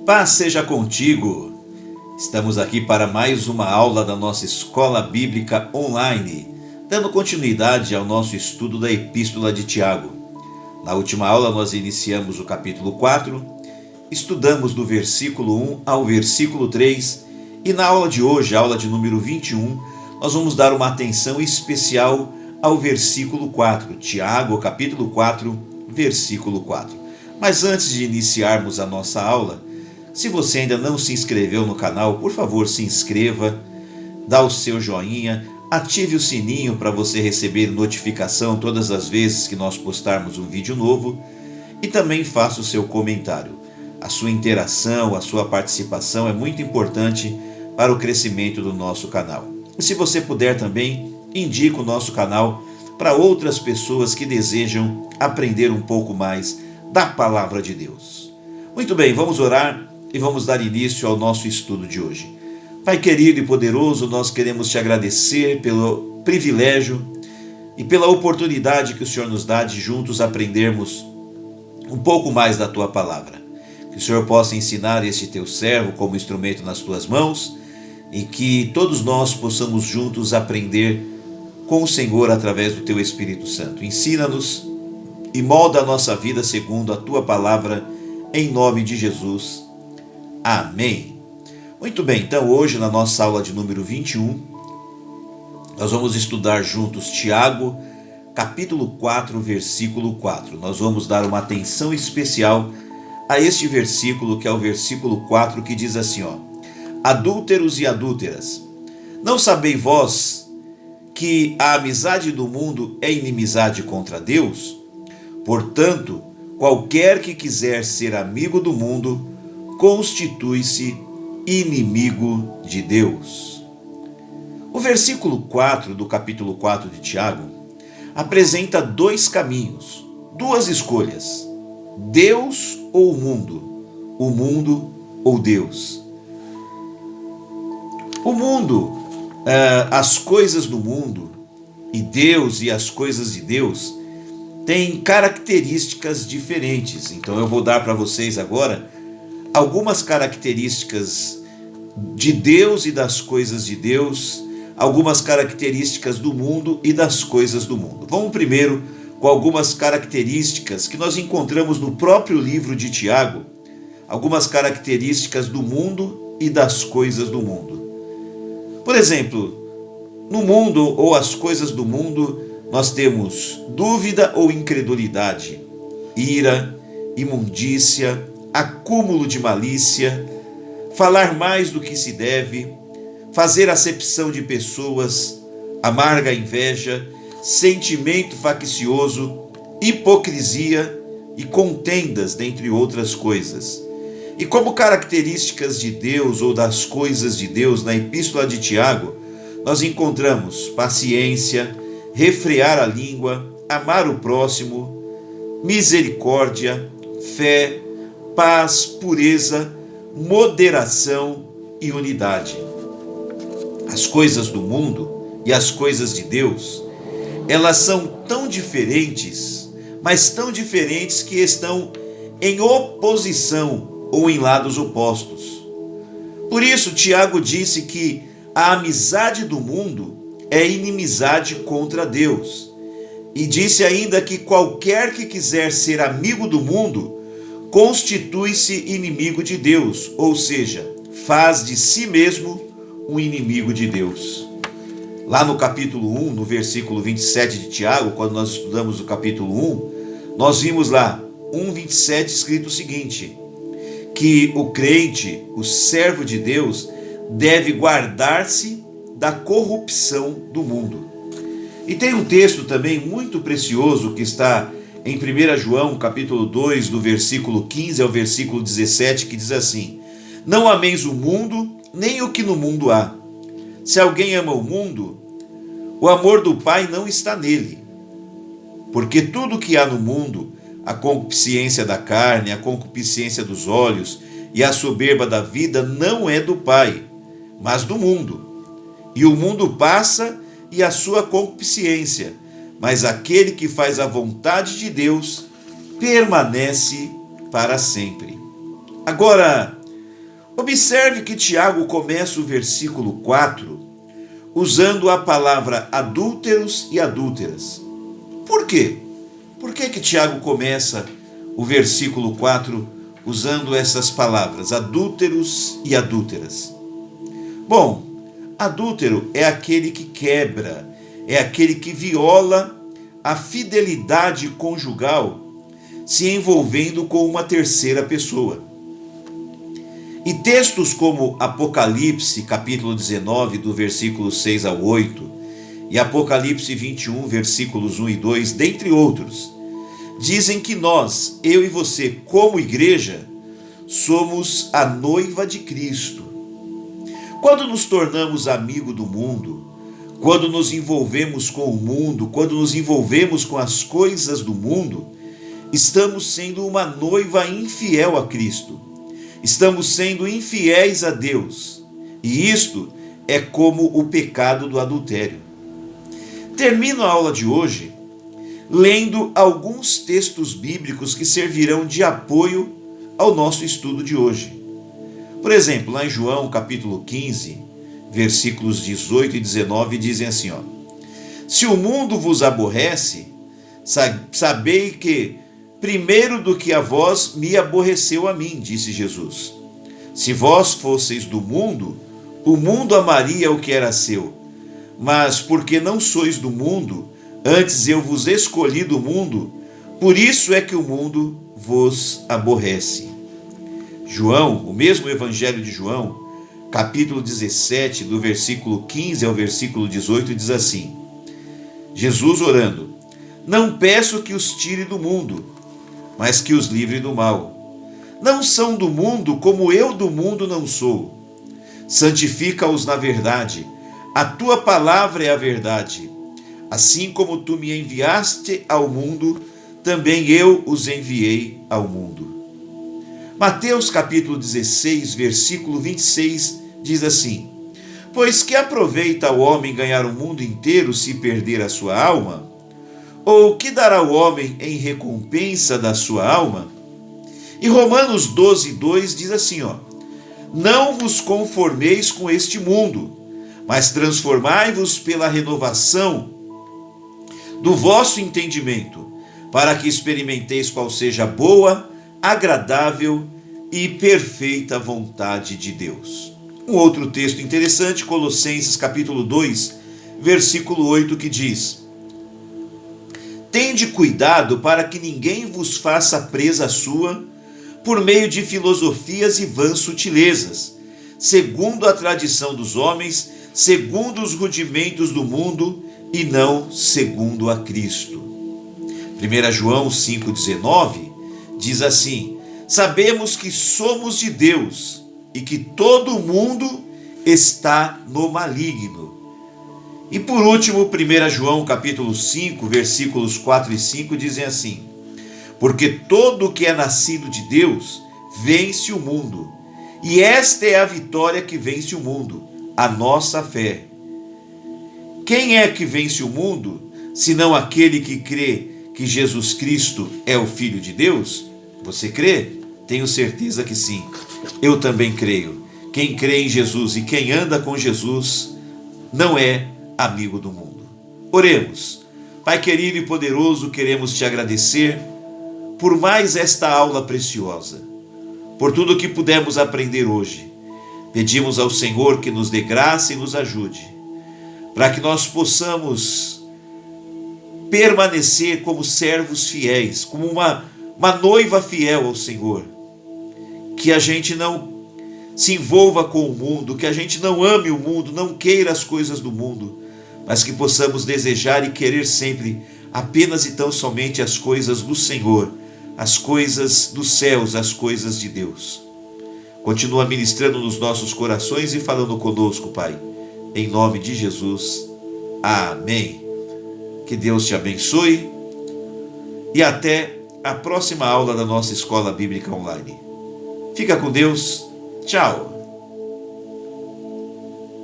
Paz seja contigo. Estamos aqui para mais uma aula da nossa Escola Bíblica Online, dando continuidade ao nosso estudo da Epístola de Tiago. Na última aula nós iniciamos o capítulo 4, estudamos do versículo 1 ao versículo 3 e na aula de hoje, a aula de número 21, nós vamos dar uma atenção especial ao versículo 4, Tiago, capítulo 4, versículo 4. Mas antes de iniciarmos a nossa aula, se você ainda não se inscreveu no canal, por favor se inscreva, dá o seu joinha, ative o sininho para você receber notificação todas as vezes que nós postarmos um vídeo novo e também faça o seu comentário. A sua interação, a sua participação é muito importante para o crescimento do nosso canal. E se você puder também, indique o nosso canal para outras pessoas que desejam aprender um pouco mais da Palavra de Deus. Muito bem, vamos orar e vamos dar início ao nosso estudo de hoje. Pai querido e poderoso, nós queremos te agradecer pelo privilégio e pela oportunidade que o Senhor nos dá de juntos aprendermos um pouco mais da tua palavra. Que o Senhor possa ensinar este teu servo como instrumento nas tuas mãos e que todos nós possamos juntos aprender com o Senhor através do teu Espírito Santo. Ensina-nos e molda a nossa vida segundo a tua palavra, em nome de Jesus. Amém. Muito bem, então hoje na nossa aula de número 21, nós vamos estudar juntos Tiago, capítulo 4, versículo 4. Nós vamos dar uma atenção especial a este versículo, que é o versículo 4, que diz assim, adúlteros e adúlteras, não sabeis vós que a amizade do mundo é inimizade contra Deus? Portanto, qualquer que quiser ser amigo do mundo, constitui-se inimigo de Deus. O versículo 4 do capítulo 4 de Tiago apresenta dois caminhos, duas escolhas: Deus ou o mundo ou Deus. O mundo, as coisas do mundo, e Deus e as coisas de Deus têm características diferentes. Então eu vou dar para vocês agora algumas características de Deus e das coisas de Deus, algumas características do mundo e das coisas do mundo. Vamos primeiro com algumas características que nós encontramos no próprio livro de Tiago, algumas características do mundo e das coisas do mundo. Por exemplo, no mundo ou as coisas do mundo, nós temos dúvida ou incredulidade, ira, imundícia, acúmulo de malícia, falar mais do que se deve, fazer acepção de pessoas, amarga inveja, sentimento faccioso, hipocrisia e contendas, dentre outras coisas. E como características de Deus ou das coisas de Deus, na Epístola de Tiago, nós encontramos paciência, refrear a língua, amar o próximo, misericórdia, fé, paz, pureza, moderação e unidade. As coisas do mundo e as coisas de Deus, elas são tão diferentes, mas tão diferentes que estão em oposição ou em lados opostos. Por isso, Tiago disse que a amizade do mundo é inimizade contra Deus. E disse ainda que qualquer que quiser ser amigo do mundo, constitui-se inimigo de Deus, ou seja, faz de si mesmo um inimigo de Deus. Lá no capítulo 1, no versículo 27 de Tiago, quando nós estudamos o capítulo 1, nós vimos lá, 1:27, escrito o seguinte: que o crente, o servo de Deus, deve guardar-se da corrupção do mundo. E tem um texto também muito precioso que está em 1 João, capítulo 2, do versículo 15 ao versículo 17, que diz assim: não ameis o mundo, nem o que no mundo há. Se alguém ama o mundo, o amor do Pai não está nele. Porque tudo que há no mundo, a concupiscência da carne, a concupiscência dos olhos e a soberba da vida, não é do Pai, mas do mundo. E o mundo passa e a sua concupiscência, mas aquele que faz a vontade de Deus permanece para sempre. Agora, Observe que Tiago começa o versículo 4 usando a palavra adúlteros e adúlteras. Por quê? Por que Tiago começa o versículo 4 usando essas palavras, adúlteros e adúlteras? Bom, adúltero é aquele que quebra, é aquele que viola a fidelidade conjugal, se envolvendo com uma terceira pessoa. E textos como Apocalipse, capítulo 19, do versículo 6 ao 8, e Apocalipse 21, versículos 1 e 2, dentre outros, dizem que nós, eu e você, como igreja, somos a noiva de Cristo. Quando nos tornamos amigo do mundo, quando nos envolvemos com o mundo, quando nos envolvemos com as coisas do mundo, estamos sendo uma noiva infiel a Cristo. Estamos sendo infiéis a Deus. E isto é como o pecado do adultério. Termino a aula de hoje lendo alguns textos bíblicos que servirão de apoio ao nosso estudo de hoje. Por exemplo, lá em João capítulo 15, versículos 18 e 19, dizem assim, se o mundo vos aborrece, sabei que primeiro do que a vós me aborreceu a mim, disse Jesus. Se vós fosseis do mundo, o mundo amaria o que era seu. Mas porque não sois do mundo, antes eu vos escolhi do mundo, por isso é que o mundo vos aborrece. João, o mesmo Evangelho de João, capítulo 17, do versículo 15 ao versículo 18, diz assim, Jesus orando, não peço que os tire do mundo, mas que os livre do mal. Não são do mundo, como eu do mundo não sou. Santifica-os na verdade. A tua palavra é a verdade. Assim como tu me enviaste ao mundo, também eu os enviei ao mundo. Mateus capítulo 16, versículo 26, diz assim, pois que aproveita o homem ganhar o mundo inteiro se perder a sua alma? Ou que dará o homem em recompensa da sua alma? E Romanos 12, 2 diz assim, não vos conformeis com este mundo, mas transformai-vos pela renovação do vosso entendimento, para que experimenteis qual seja a boa, agradável e perfeita vontade de Deus. Um outro texto interessante, Colossenses capítulo 2, versículo 8, que diz, tende cuidado para que ninguém vos faça presa sua por meio de filosofias e vãs sutilezas, segundo a tradição dos homens, segundo os rudimentos do mundo e não segundo a Cristo. 1 João 5,19 diz assim, sabemos que somos de Deus e que todo mundo está no maligno. E por último, 1 João capítulo 5, versículos 4 e 5 dizem assim, porque todo o que é nascido de Deus vence o mundo, e esta é a vitória que vence o mundo, a nossa fé. Quem é que vence o mundo, senão aquele que crê que Jesus Cristo é o Filho de Deus? Você crê? Tenho certeza que sim. Eu também creio. Quem crê em Jesus e quem anda com Jesus não é amigo do mundo. Oremos. Pai querido e poderoso, queremos te agradecer por mais esta aula preciosa, por tudo que pudemos aprender hoje. Pedimos ao Senhor que nos dê graça e nos ajude, para que nós possamos permanecer como servos fiéis, como uma noiva fiel ao Senhor. Que a gente não se envolva com o mundo, que a gente não ame o mundo, não queira as coisas do mundo, mas que possamos desejar e querer sempre apenas e tão somente as coisas do Senhor, as coisas dos céus, as coisas de Deus. Continua ministrando nos nossos corações e falando conosco, Pai. Em nome de Jesus. Amém. Que Deus te abençoe e até a próxima aula da nossa Escola Bíblica Online. Fica com Deus. Tchau.